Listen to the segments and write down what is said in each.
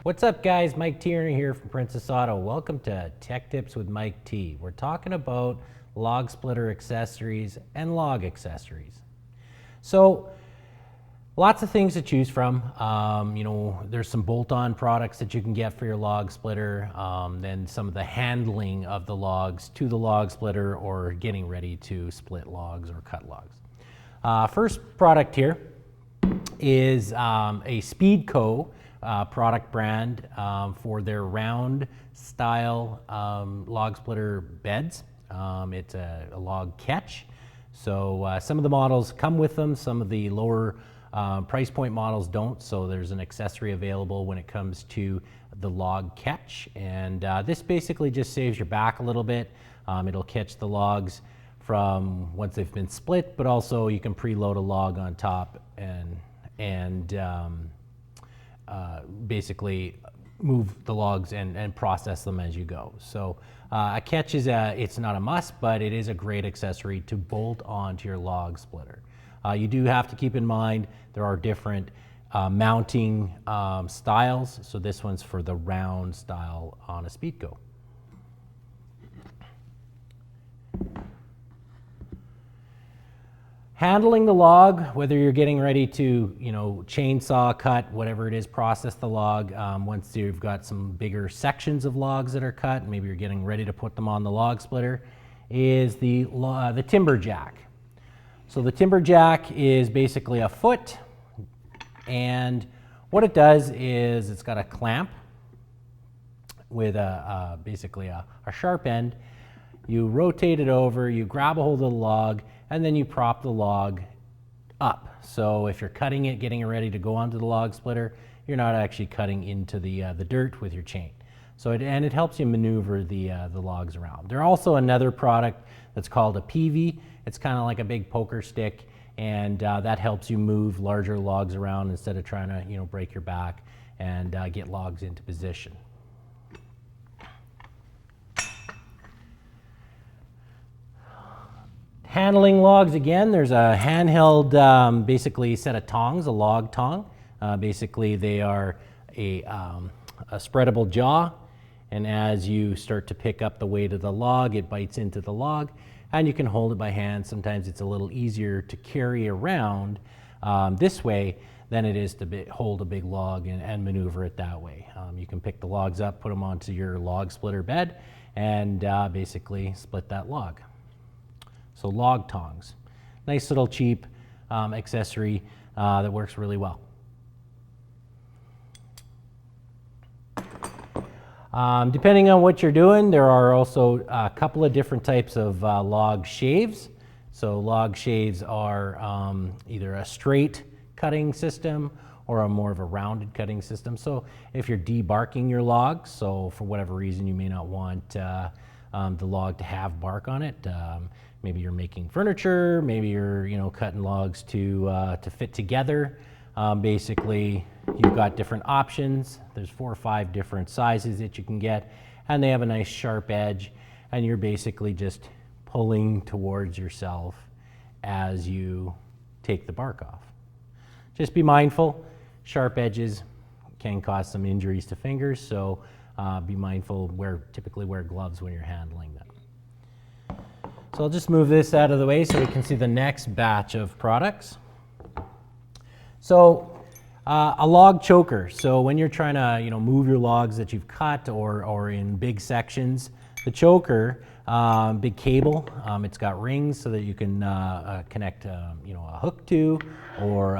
What's up, guys? Mike Tierney here from Princess Auto. Welcome to Tech Tips with Mike T. We're talking about log splitter accessories and log accessories. So, lots of things to choose from. There's some bolt-on products that you can get for your log splitter, then some of the handling of the logs to the log splitter or getting ready to split logs or cut logs. First product here is a Speedco product brand for their round style log splitter beds. It's a log catch. So some of the models come with them, some of the lower price point models don't, so there's an accessory available when it comes to the log catch. And this basically just saves your back a little bit. It'll catch the logs from once they've been split, but also you can preload a log on top and basically move the logs and process them as you go. So a catch is it's not a must, but it is a great accessory to bolt onto your log splitter. You do have to keep in mind there are different mounting styles. So this one's for the round style on a Speedco. Handling the log, whether you're getting ready to, chainsaw cut, whatever it is, process the log. Once you've got some bigger sections of logs that are cut, maybe you're getting ready to put them on the log splitter, is the timber jack. So the timber jack is basically a foot, and what it does is it's got a clamp with basically a sharp end. You rotate it over, you grab a hold of the log, and then you prop the log up. So if you're cutting it, getting it ready to go onto the log splitter, you're not actually cutting into the dirt with your chain. So it helps you maneuver the logs around. There's also another product that's called a Peavey. It's kind of like a big poker stick, and that helps you move larger logs around instead of trying to break your back and get logs into position. Handling logs, again, there's a handheld basically set of tongs, a log tong. Basically they are a spreadable jaw, and as you start to pick up the weight of the log, it bites into the log, and you can hold it by hand. Sometimes it's a little easier to carry around this way than it is to hold a big log and maneuver it that way. You can pick the logs up, put them onto your log splitter bed, and basically split that log. So log tongs, nice little cheap accessory that works really well. Depending on what you're doing, there are also a couple of different types of log shaves. So log shaves are either a straight cutting system or a more of a rounded cutting system. So if you're debarking your logs, so for whatever reason you may not want the log to have bark on it, maybe you're making furniture, maybe you're cutting logs to fit together. Basically, you've got different options. There's 4 or 5 different sizes that you can get, and they have a nice sharp edge, and you're basically just pulling towards yourself as you take the bark off. Just be mindful, sharp edges can cause some injuries to fingers, so be mindful, typically wear gloves when you're handling them. So I'll just move this out of the way so we can see the next batch of products. So a log choker. So when you're trying to move your logs that you've cut or in big sections, the choker, big cable, it's got rings so that you can connect a hook to, or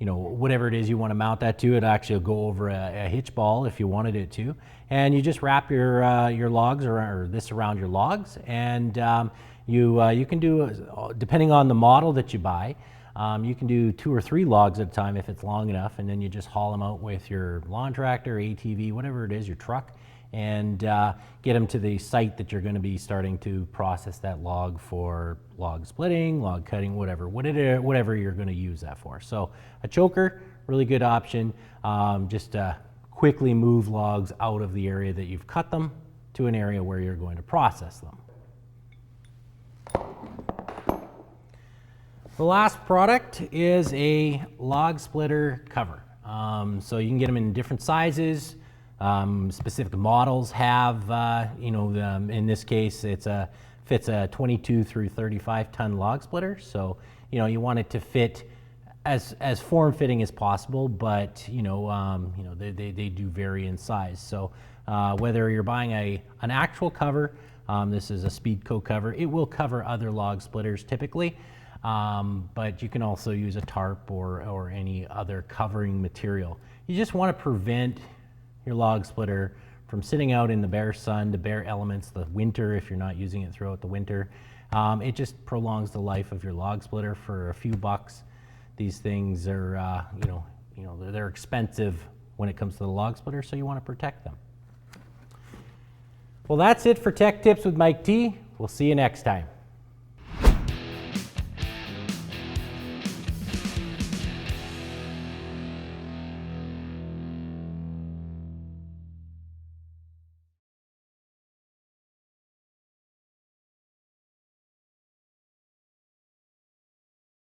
whatever it is you want to mount that to. It actually will go over a hitch ball if you wanted it to, and you just wrap your logs or this around your logs, and you can do, depending on the model that you buy, you can do 2 or 3 logs at a time if it's long enough, and then you just haul them out with your lawn tractor, ATV, whatever it is, your truck, and get them to the site that you're going to be starting to process that log for log splitting, log cutting, whatever you're going to use that for. So a choker, really good option, just to quickly move logs out of the area that you've cut them to an area where you're going to process them. The last product is a log splitter cover. So you can get them in different sizes. Specific models have, in this case, fits a 22 through 35 ton log splitter. So, you want it to fit as form-fitting as possible, but they do vary in size. So whether you're buying an actual cover, this is a Speedco cover, it will cover other log splitters typically, but you can also use a tarp or any other covering material. You just want to prevent your log splitter from sitting out in the bare sun, the bare elements, the winter if you're not using it throughout the winter. It just prolongs the life of your log splitter for a few bucks. These things are, they're expensive when it comes to the log splitter, so you want to protect them. Well, that's it for Tech Tips with Mike T. We'll see you next time.